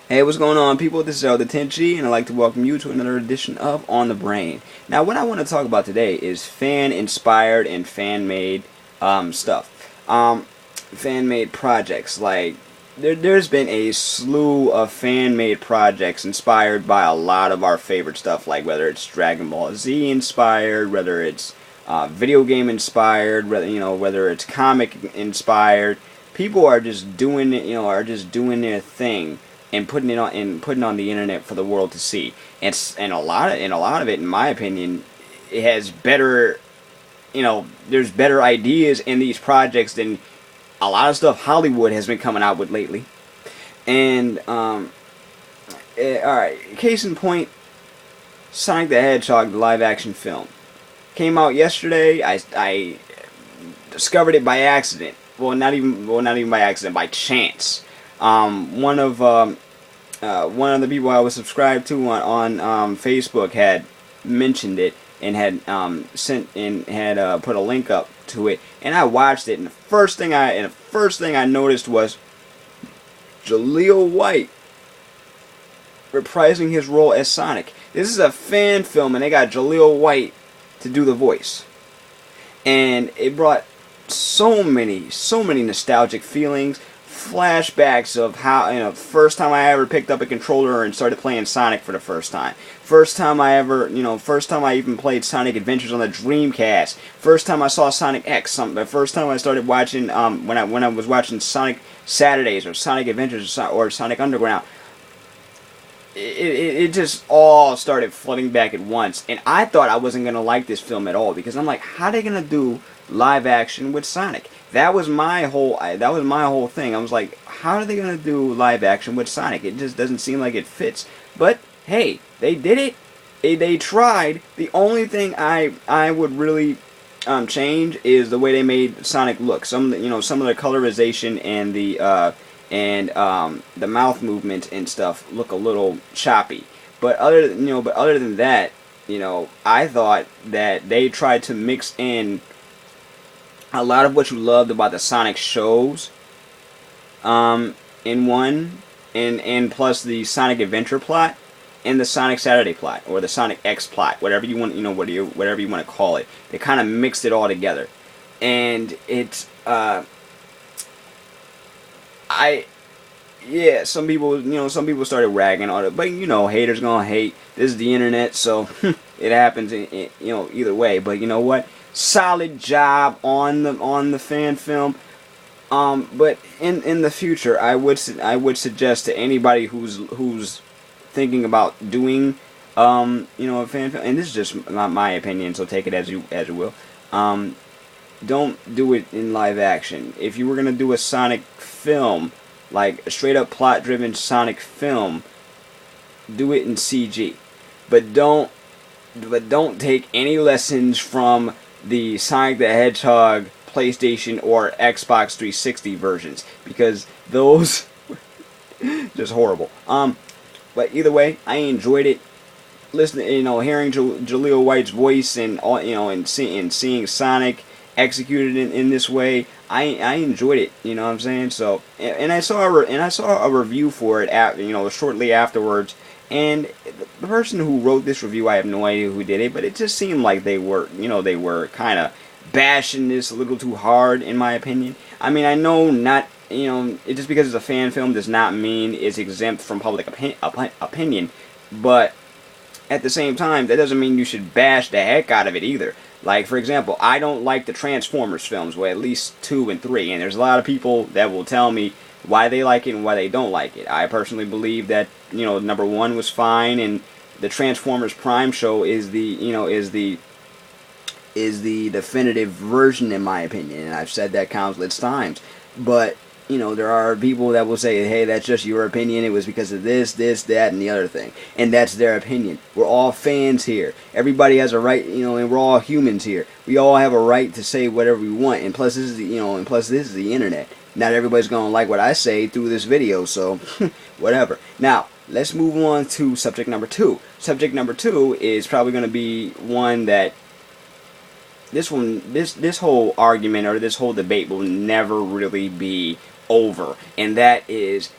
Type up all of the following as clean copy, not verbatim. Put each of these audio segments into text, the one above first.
Hey, what's going on, people? This is Elder Tenchi, and I'd like to welcome you to another edition of On the Brain. Now, what I want to talk about today is fan-inspired and fan-made stuff. Fan-made projects. Like, there's been a slew of fan-made projects inspired by a lot of our favorite stuff, like whether it's Dragon Ball Z inspired, whether it's video game inspired, whether it's comic inspired. People are just doing it, are just doing their thing and putting on the internet for the world to see. And a lot of it, in my opinion, it has better, there's better ideas in these projects than a lot of stuff Hollywood has been coming out with lately. And all right, case in point, Sonic the Hedgehog, the live action film, came out yesterday. I discovered it by accident. Not even by accident, by chance. One of the people I was subscribed to on Facebook had mentioned it and had put a link up to it, and I watched it. And the first thing I noticed was Jaleel White reprising his role as Sonic. This is a fan film, and they got Jaleel White to do the voice, and it brought so many nostalgic feelings, flashbacks of how, first time I ever picked up a controller and started playing Sonic for the first time. First time I even played Sonic Adventures on the Dreamcast. First time I saw Sonic X. The first time I started watching, when I was watching Sonic Saturdays or Sonic Adventures or Sonic Underground. It just all started flooding back at once, and I thought I wasn't gonna like this film at all, because I'm like, how are they gonna do live action with Sonic? That was my whole thing. I was like, how are they gonna do live action with Sonic? It just doesn't seem like it fits. But hey, they did it. They tried. The only thing I would really change is the way they made Sonic look. Some of the colorization and the mouth movement and stuff look a little choppy. But other than that, I thought that they tried to mix in a lot of what you loved about the Sonic shows in one, and plus the Sonic Adventure plot and the Sonic Saturday plot, or the Sonic X plot, whatever you want, whatever you want to call it. They kind of mixed it all together, and it's some people started ragging on it, but haters gonna hate. This is the internet, so it happens either way. But you know what? Solid job on the fan film. But in the future, I would suggest to anybody who's thinking about doing a fan film, and this is just my opinion, so take it as you will. Don't do it in live action. If you were gonna do a Sonic film, like a straight up plot driven Sonic film, do it in CG. But don't take any lessons from the Sonic the Hedgehog PlayStation or Xbox 360 versions, because those just horrible. But either way, I enjoyed it. Listening, hearing Jaleel White's voice and all, and seeing Sonic executed in this way, I enjoyed it. You know what I'm saying? So, and I saw a review for it shortly afterwards. And the person who wrote this review, I have no idea who did it, but it just seemed like they were kind of bashing this a little too hard, in my opinion. I mean, I know just because it's a fan film does not mean it's exempt from public opinion, but at the same time, that doesn't mean you should bash the heck out of it either. Like, for example, I don't like the Transformers films, well, at least 2 and 3, and there's a lot of people that will tell me why they like it and why they don't like it. I personally believe that number 1 was fine, and the Transformers Prime show is the definitive version, in my opinion, and I've said that countless times. But there are people that will say, hey, that's just your opinion, it was because of this, that, and the other thing. And that's their opinion. We're all fans here. Everybody has a right, and we're all humans here. We all have a right to say whatever we want. And plus this is the internet. Not everybody's going to like what I say through this video, so whatever. Now, let's move on to subject number 2. Subject number 2 is probably going to be one that this whole argument or this whole debate will never really be over, and that is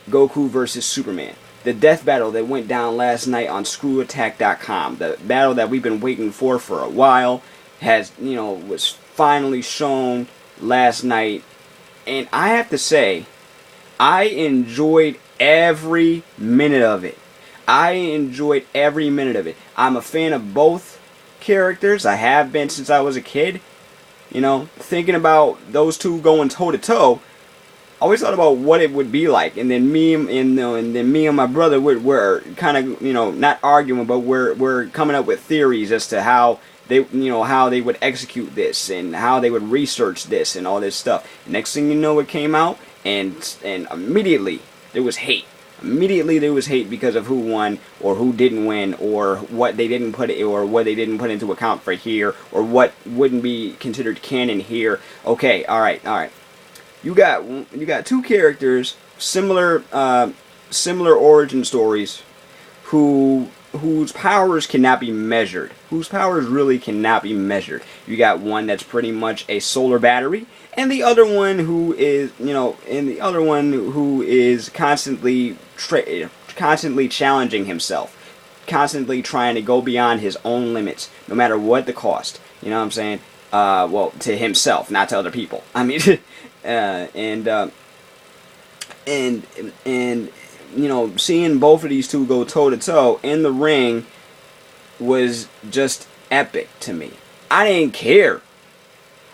Goku versus Superman. The death battle that went down last night on ScrewAttack.com. The battle that we've been waiting for a while has, was finally shown last night. And I have to say, I enjoyed every minute of it. I enjoyed every minute of it. I'm a fan of both characters. I have been since I was a kid. Thinking about those two going toe to toe, I always thought about what it would be like, and then me and my brother were kind of not arguing, but we're coming up with theories as to how they would execute this and how they would research this and all this stuff. Next thing you know, it came out, and immediately there was hate. Immediately there was hate because of who won or who didn't win, or what they didn't put into account for here, or what wouldn't be considered canon here. Okay, all right. You got two characters, similar origin stories, whose powers cannot be measured. Whose powers really cannot be measured. You got one that's pretty much a solar battery, and the other one who is, constantly challenging himself, constantly trying to go beyond his own limits, no matter what the cost. You know what I'm saying? Well, to himself, not to other people. I mean, seeing both of these two go toe to toe in the ring was just epic to me. I didn't care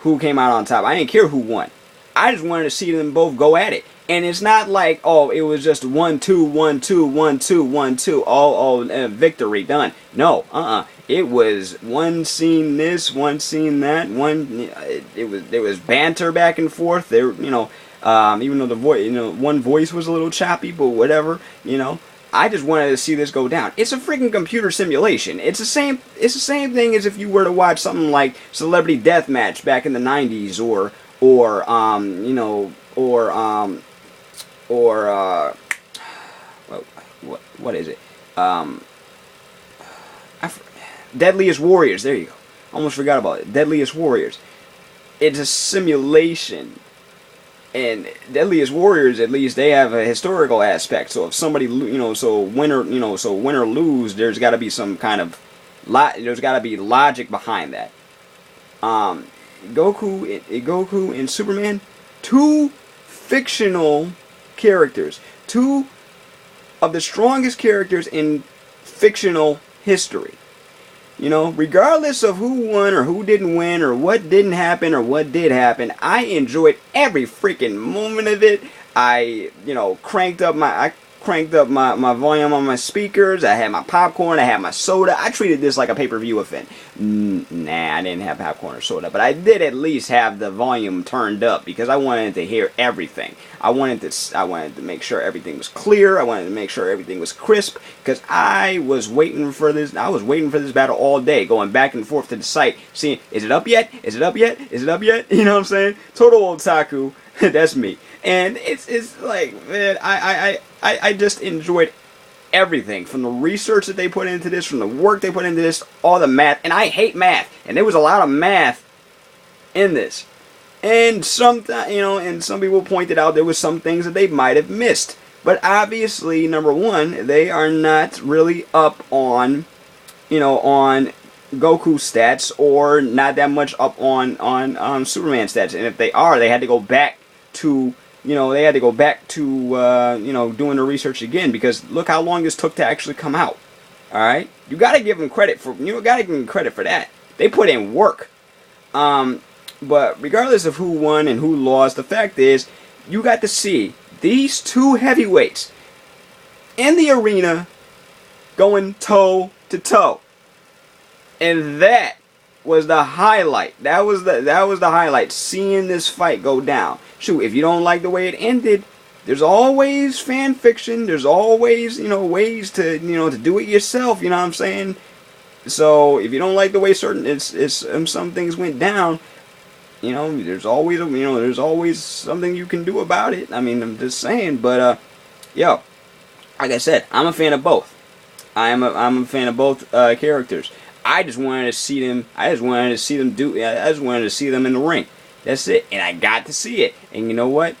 who came out on top. I didn't care who won. I just wanted to see them both go at it. And it's not like, oh, it was just 1-2, 1-2, 1-2, 1-2, victory, done. No, it was one scene this, one scene that, there was banter back and forth. There, even though the voice, one voice was a little choppy, but whatever, I just wanted to see this go down. It's a freaking computer simulation. It's the same thing as if you were to watch something like Celebrity Deathmatch back in the 90s, or what is it? Deadliest Warriors. There you go. Almost forgot about it. Deadliest Warriors. It's a simulation. And Deadliest Warriors, at least, they have a historical aspect. So if somebody, so win or lose, there's got to be some kind of, there's got to be logic behind that. Goku and Superman, two fictional characters, two of the strongest characters in fictional history. Regardless of who won or who didn't win or what didn't happen or what did happen, I enjoyed every freaking moment of it. I cranked up my volume on my speakers. I had my popcorn. I had my soda. I treated this like a pay-per-view event. Nah, I didn't have popcorn or soda, but I did at least have the volume turned up because I wanted to hear everything. I wanted to make sure everything was clear. I wanted to make sure everything was crisp because I was waiting for this. I was waiting for this battle all day, going back and forth to the site, seeing, is it up yet? Is it up yet? Is it up yet? You know what I'm saying? Total otaku. That's me. And it's like, man, I just enjoyed everything, from the research that they put into this, from the work they put into this, all the math. And I hate math, and there was a lot of math in this. And some people pointed out there was some things that they might have missed. But obviously, number one, they are not really up on, on Goku stats, or not that much up on Superman stats. And if they are, they had to go back to doing the research again, because look how long this took to actually come out. All right, you got to give them credit for that. They put in work. But regardless of who won and who lost, the fact is you got to see these two heavyweights in the arena going toe to toe, and that was the highlight. That was the highlight. Seeing this fight go down. Shoot, if you don't like the way it ended, there's always fan fiction. There's always, ways to, to do it yourself. You know what I'm saying? So if you don't like the way some things went down, there's always something you can do about it. I mean, I'm just saying. But like I said, I'm a fan of both. I'm a fan of both characters. I just wanted to see them. I just wanted to see them in the ring. That's it. And I got to see it. And you know what?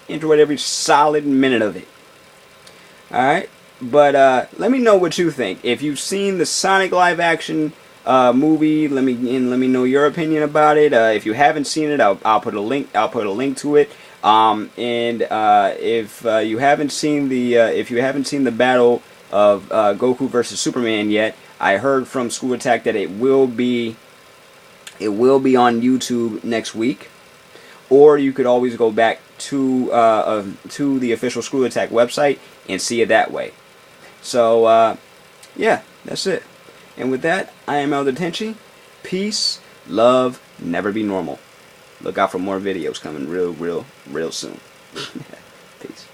Enjoyed every solid minute of it. Alright? But let me know what you think. If you've seen the Sonic live action movie, let me know your opinion about it. If you haven't seen it, I'll put a link. I'll put a link to it. If you haven't seen the battle of Goku versus Superman yet, I heard from School Attack that it will be on YouTube next week. Or you could always go back to the official School Attack website and see it that way. So yeah, that's it. And with that, I am Elder Tenchi. Peace, love, never be normal. Look out for more videos coming real soon. Peace.